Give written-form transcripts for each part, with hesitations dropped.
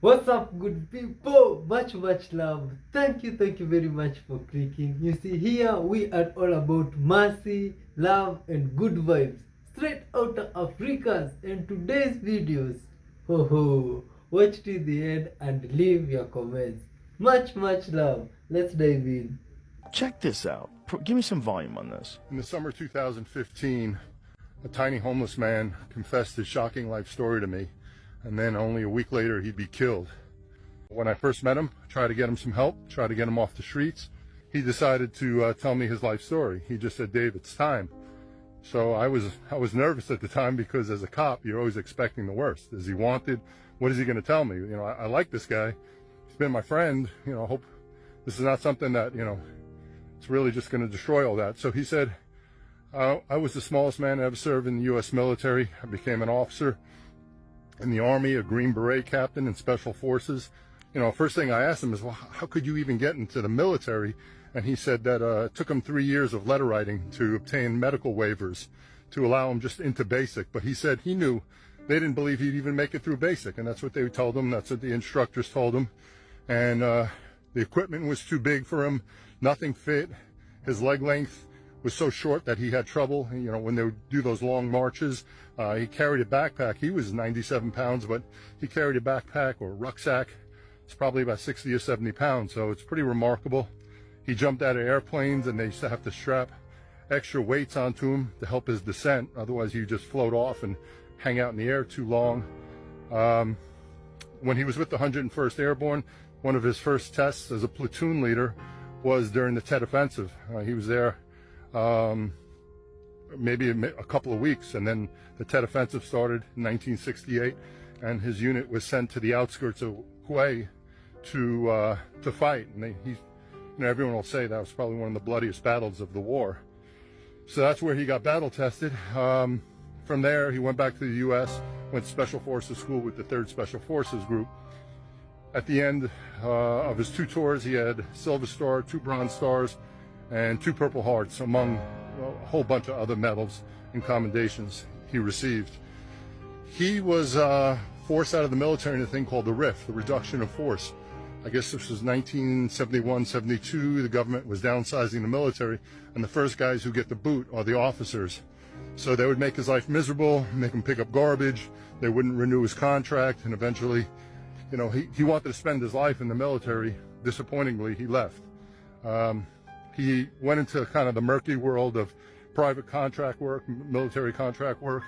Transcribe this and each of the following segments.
What's up, good people? Much love. Thank you very much for clicking. You see, here we are all about mercy, love, and good vibes, straight out of Africa's. And today's videos, watch till the end and leave your comments. Much love. Let's dive in. Check this out. Give me some volume on this. In the summer 2015, a tiny homeless man confessed his shocking life story to me, and then only a week later he'd be killed. When I first met him, I tried to get him some help, tried to get him off the streets. He decided to tell me his life story. He just said, "Dave, it's time." So I was nervous at the time because as a cop, you're always expecting the worst. Is he wanted? What is he going to tell me? I like this guy. He's been my friend. I hope this is not something that, it's really just going to destroy all that. So he said, I was the smallest man to ever serve in the U.S. military. I became an officer in the Army, a Green Beret captain in Special Forces. First thing I asked him is, well, how could you even get into the military? And he said that it took him 3 years of letter writing to obtain medical waivers to allow him just into basic. But he said he knew they didn't believe he'd even make it through basic. And that's what they told him. That's what the instructors told him. And the equipment was too big for him. Nothing fit. His leg length was so short that he had trouble, when they would do those long marches. He carried a backpack. He was 97 pounds, but he carried a backpack or rucksack. It's probably about 60 or 70 pounds, so it's pretty remarkable. He jumped out of airplanes, and they used to have to strap extra weights onto him to help his descent. Otherwise, he'd just float off and hang out in the air too long. When he was with the 101st Airborne, one of his first tests as a platoon leader was during the Tet Offensive. He was there maybe a couple of weeks, and then the Tet Offensive started in 1968, and his unit was sent to the outskirts of Hue to fight. And everyone will say that was probably one of the bloodiest battles of the war. So that's where he got battle tested. From there, he went back to the U.S., went to Special Forces School with the 3rd Special Forces Group. At the end of his 2 tours, he had Silver Star, 2 Bronze Stars, and 2 Purple Hearts, among a whole bunch of other medals and commendations he received. He was forced out of the military in a thing called the RIF, the Reduction of Force. I guess this was 1971, 72. The government was downsizing the military, and the first guys who get the boot are the officers. So they would make his life miserable, make him pick up garbage. They wouldn't renew his contract, and eventually, he wanted to spend his life in the military. Disappointingly, he left. He went into kind of the murky world of private contract work, military contract work,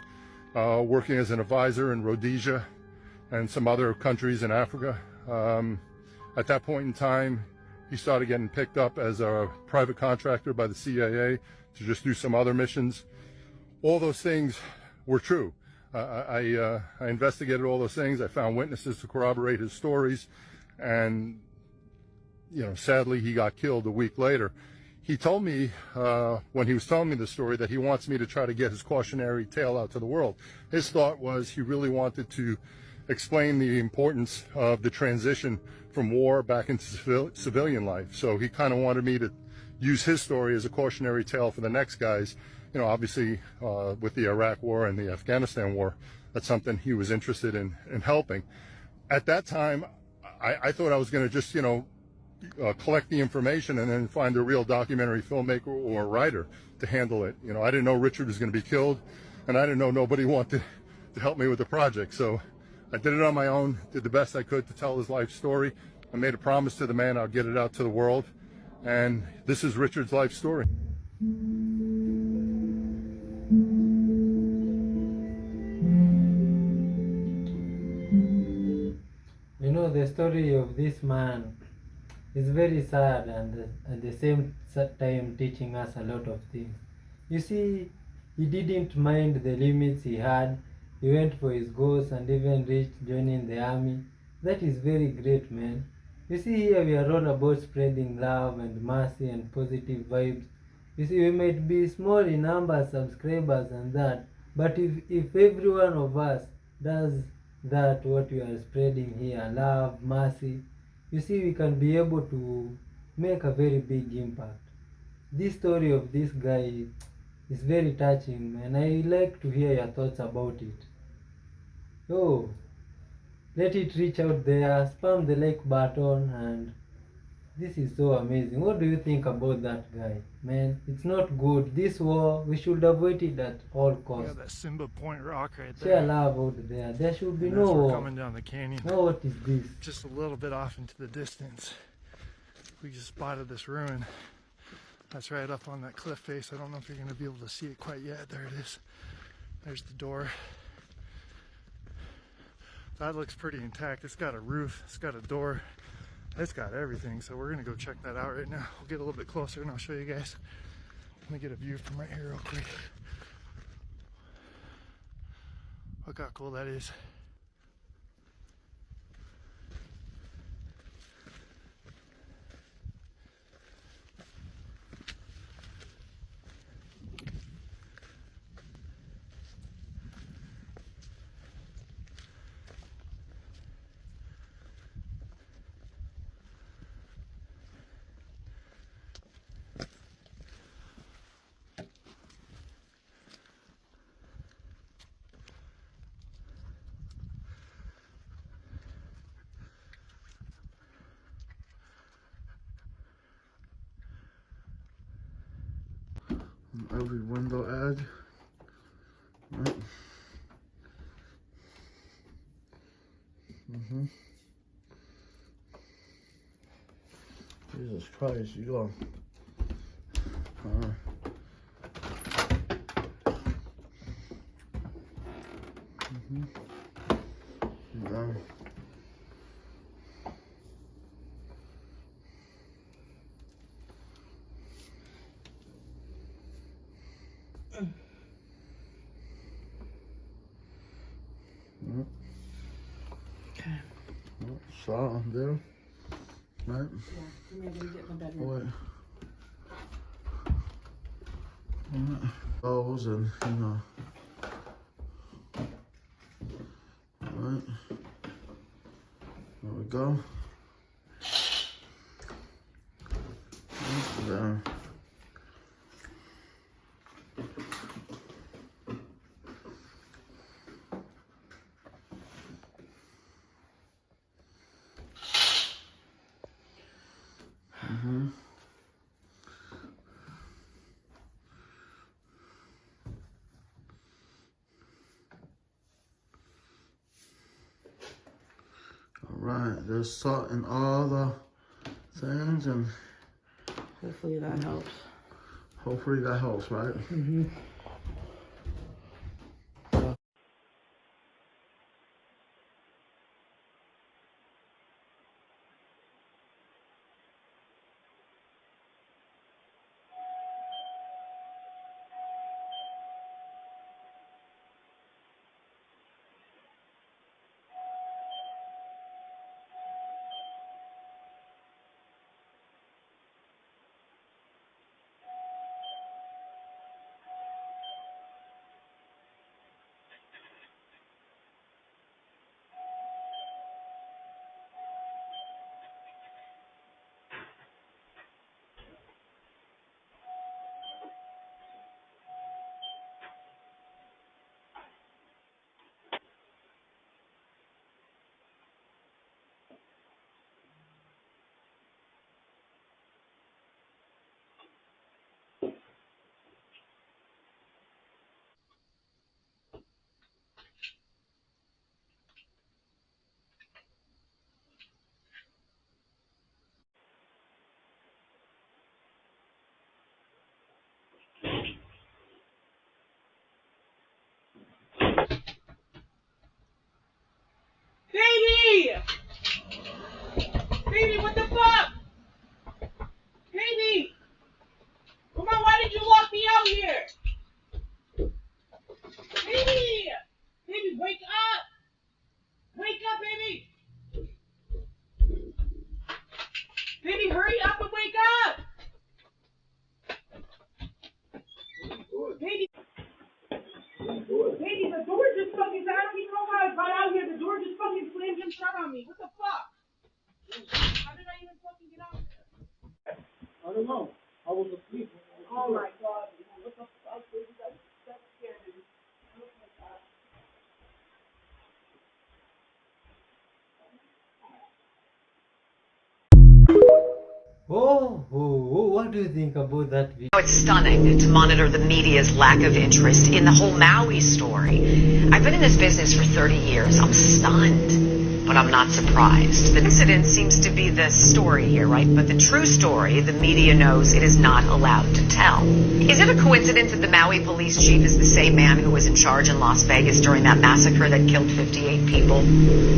working as an advisor in Rhodesia and some other countries in Africa. At that point in time, he started getting picked up as a private contractor by the CIA to just do some other missions. All those things were true. I investigated all those things. I found witnesses to corroborate his stories, and sadly, he got killed a week later. He told me when he was telling me the story that he wants me to try to get his cautionary tale out to the world. His thought was he really wanted to explain the importance of the transition from war back into civilian life. So he kind of wanted me to use his story as a cautionary tale for the next guys. Obviously with the Iraq War and the Afghanistan War, that's something he was interested in helping. At that time, I thought I was going to just, collect the information and then find a real documentary filmmaker or writer to handle it. I didn't know Richard was going to be killed, and I didn't know nobody wanted to help me with the project. So I did it on my own, did the best I could to tell his life story. I made a promise to the man I'll get it out to the world, and this is Richard's life story. The story of this man is very sad, and at the same time teaching us a lot of things. You see, he didn't mind the limits he had. He went for his goals and even reached joining the army. That is very great, man. You see, here we are all about spreading love and mercy and positive vibes. You see, we might be small in numbers, subscribers and that, but if every one of us does that, what we are spreading here, love, mercy, you see, we can be able to make a very big impact. This story of this guy is very touching, and I like to hear your thoughts about it. So, let it reach out there, spam the like button, and this is so amazing. What do you think about that, guy? Man, it's not good. This war, we should avoid it at all costs. Yeah, that Simba Point rock right there. Share love out there. There should be And no as we're war. coming down the canyon, No, what is this? just a little bit off into the distance, we just spotted this ruin. That's right up on that cliff face. I don't know if you're going to be able to see it quite yet. There it is. There's the door. That looks pretty intact. It's got a roof, it's got a door, it's got everything. So we're gonna go check that out right now. We'll get a little bit closer and I'll show you guys. Let me get a view from right here real quick. Look how cool that is. Every window edge. Right. Jesus Christ, you go. Yeah. Okay. Saw there. Right? Yeah, I'm gonna get in the bedroom. What? Those and you know. Alright. There we go. There. Alright, there's salt in all the things, and Hopefully that helps. hopefully that helps, right? Katie! Katie, what the fuck? Katie! Come on, why did you lock me out here? Katie! Baby, wake up! Wake up, baby! Baby, hurry up and wake up! Baby! Baby, the door just fucking, I don't even know how I got out here. The door just fucking slammed and shut on me. What the fuck? How did I even fucking get out here? I don't know. I was asleep. Oh my god, what the fuck, baby? That scared me. Oh my god. What do you think about that video? It's stunning to monitor the media's lack of interest in the whole Maui story. I've been in this business for 30 years. I'm stunned, but I'm not surprised. The incident seems to be the story here, right? But the true story, the media knows it is not allowed to tell. Is it a coincidence that the Maui police chief is the same man who was in charge in Las Vegas during that massacre that killed 58 people?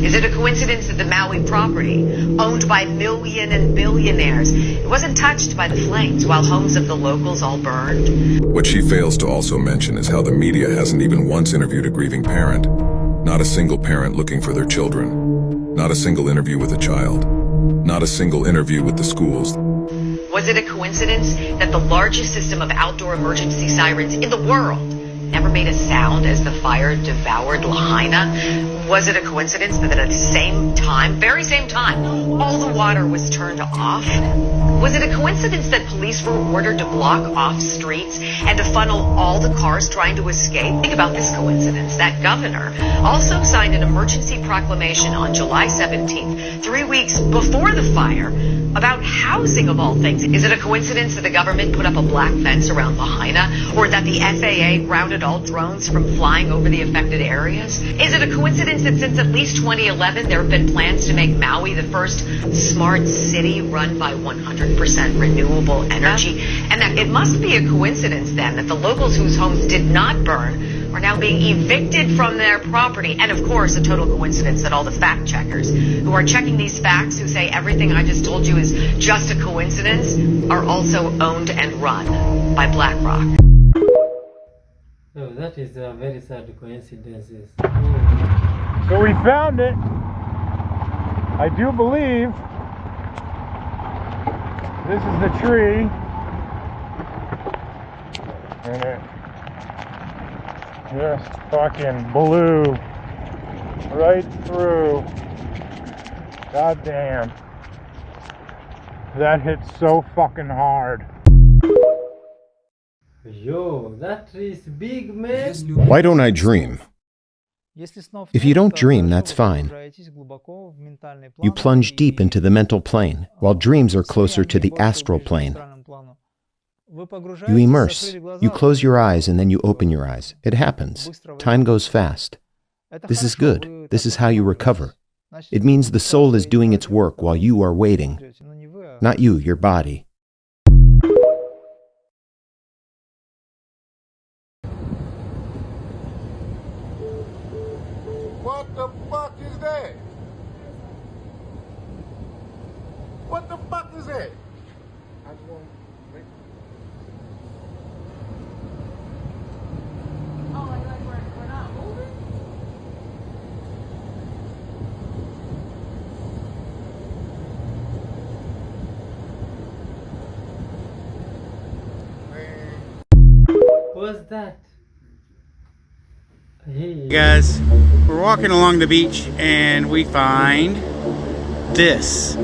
Is it a coincidence that the Maui property, owned by million and billionaires, it wasn't touched by the flames while homes of the locals all burned? What she fails to also mention is how the media hasn't even once interviewed a grieving parent. Not a single parent looking for their children. Not a single interview with a child. Not a single interview with the schools. Was it a coincidence that the largest system of outdoor emergency sirens in the world never made a sound as the fire devoured Lahaina? Was it a coincidence that at the same time, very same time, all the water was turned off? Was it a coincidence that police were ordered to block off streets and to funnel all the cars trying to escape? Think about this coincidence. That governor also signed an emergency proclamation on July 17th, 3 weeks before the fire, about housing of all things. Is it a coincidence that the government put up a black fence around Lahaina, or that the FAA grounded all drones from flying over the affected areas? Is it a coincidence that since at least 2011 there have been plans to make Maui the first smart city run by 100% renewable energy? And that it must be a coincidence then that the locals whose homes did not burn are now being evicted from their property. And of course, a total coincidence that all the fact checkers who are checking these facts, who say everything I just told you is just a coincidence, are also owned and run by BlackRock. Oh, that is a very sad coincidence. So we found it. I do believe this is the tree. And it just fucking blew right through. God damn. That hit so fucking hard. Yo, that tree is big, man. Why don't I dream? If you don't dream, that's fine. You plunge deep into the mental plane, while dreams are closer to the astral plane. You immerse. You close your eyes and then you open your eyes. It happens. Time goes fast. This is good. This is how you recover. It means the soul is doing its work while you are waiting. Not you, your body. What the fuck is that? What the fuck is that? Oh, like we're not moving? What's that? Hey. Guys, we're walking along the beach and we find this.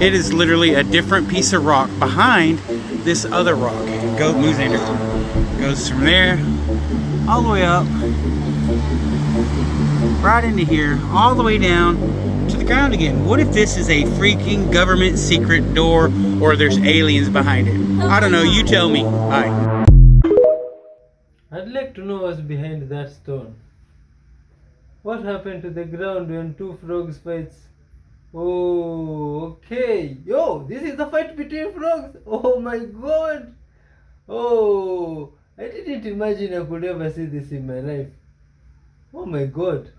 It is literally a different piece of rock behind this other rock. Moves in there. Goes from there all the way up, right into here, all the way down to the ground again. What if this is a freaking government secret door, or there's aliens behind it? I don't know, you tell me. Bye. I'd like to know what's behind that stone. What happened to the ground when two frogs fights? Oh, okay. Yo, this is the fight between frogs. Oh my god. Oh, I didn't imagine I could ever see this in my life. Oh my god.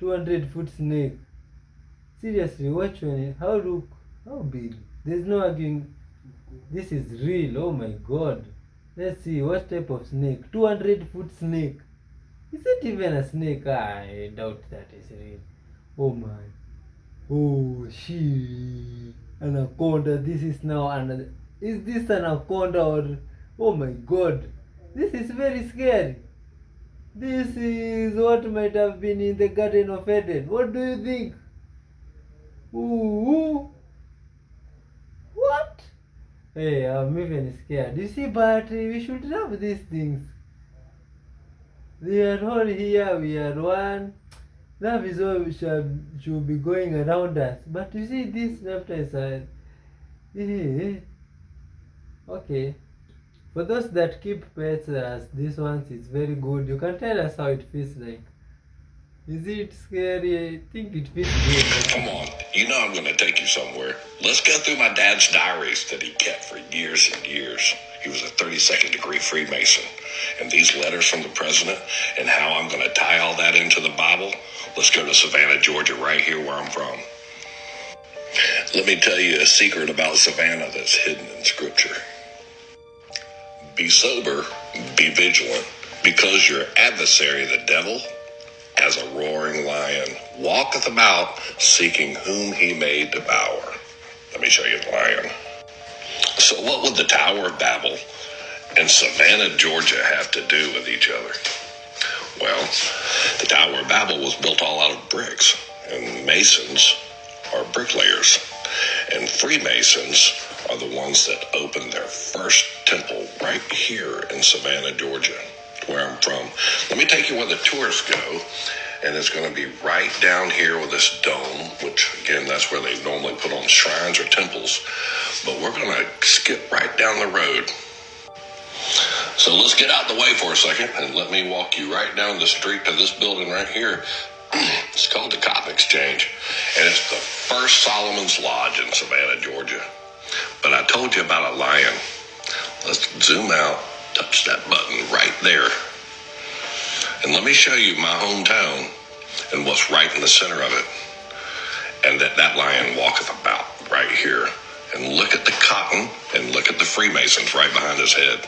200-foot snake. Seriously, watch one. How big? There's no arguing. This is real. Oh my god. Let's see what type of snake. 200-foot snake. Is it even a snake? I doubt that is real. Oh my. Oh she. Anaconda. This is now another. Is this anaconda or? Oh my god. This is very scary. This is what might have been in the Garden of Eden. What do you think? Ooh. What? Hey, I'm even scared. You see, but we should have these things. We are all here. We are one. Love is all should be going around us. But you see, these reptiles are. Okay. For those that keep pets, this one is very good. You can tell us how it feels like. Is it scary? I think it feels good. Come on, you know I'm going to take you somewhere. Let's go through my dad's diaries that he kept for years and years. He was a 32nd degree Freemason. And these letters from the president and how I'm going to tie all that into the Bible. Let's go to Savannah, Georgia, right here where I'm from. Let me tell you a secret about Savannah that's hidden in Scripture. Be sober, be vigilant, because your adversary, the devil, as a roaring lion, walketh about, seeking whom he may devour. Let me show you the lion. So what would the Tower of Babel and Savannah, Georgia have to do with each other? Well, the Tower of Babel was built all out of bricks, and Masons are bricklayers, and Freemasons are the ones that opened their first temple right here in Savannah, Georgia, where I'm from. Let me take you where the tourists go, and it's going to be right down here with this dome, which, again, that's where they normally put on shrines or temples, but we're going to skip right down the road. So let's get out the way for a second, and let me walk you right down the street to this building right here. It's called the Cotton Exchange, and it's the first Solomon's Lodge in Savannah, Georgia. But I told you about a lion. Let's zoom out, touch that button right there. And let me show you my hometown and what's right in the center of it. And that lion walketh about right here. And look at the cotton and look at the Freemasons right behind his head.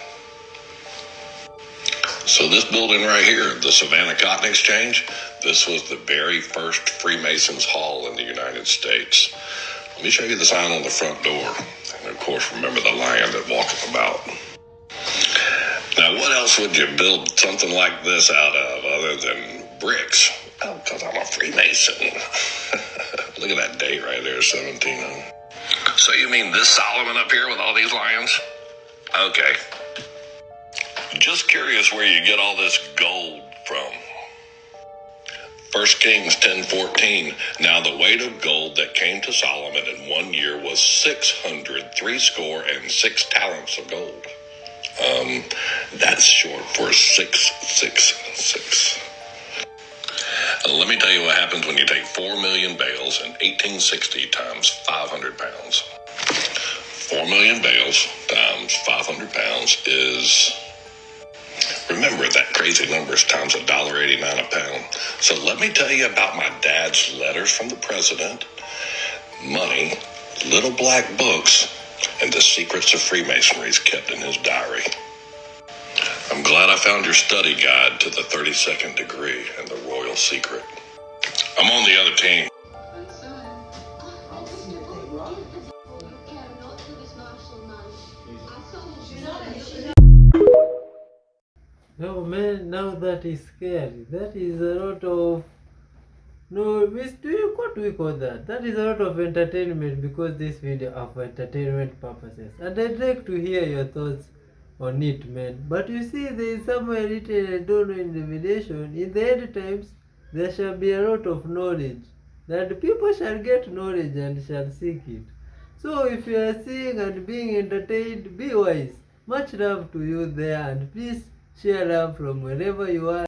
So this building right here, the Savannah Cotton Exchange, this was the very first Freemasons Hall in the United States. Let me show you the sign on the front door. And of course, remember the lion that walketh about. Now, what else would you build something like this out of other than bricks? Oh, because I'm a Freemason. Look at that date right there, 1700. So you mean this Solomon up here with all these lions? Okay. Just curious where you get all this gold from. 1 Kings 10:14. Now the weight of gold that came to Solomon in 1 year was 666 talents of gold. That's short for 666. Let me tell you what happens when you take 4 million bales in 1860 times 500 pounds. 4 million bales times 500 pounds is, remember that crazy number is times $1.89 a pound. So let me tell you about my dad's letters from the president, money, little black books, and the secrets of Freemasonry kept in his diary. I'm glad I found your study guide to the 32nd degree and the royal secret. I'm on the other team. No man, now that is scary. That is a lot of what do we call that? That is a lot of entertainment, because this video are for entertainment purposes. And I'd like to hear your thoughts on it, man. But you see, there is somewhere written, I don't know, in the Revelation, in the end times, there shall be a lot of knowledge, that people shall get knowledge and shall seek it. So if you are seeing and being entertained, be wise. Much love to you there, and please share love from wherever you are.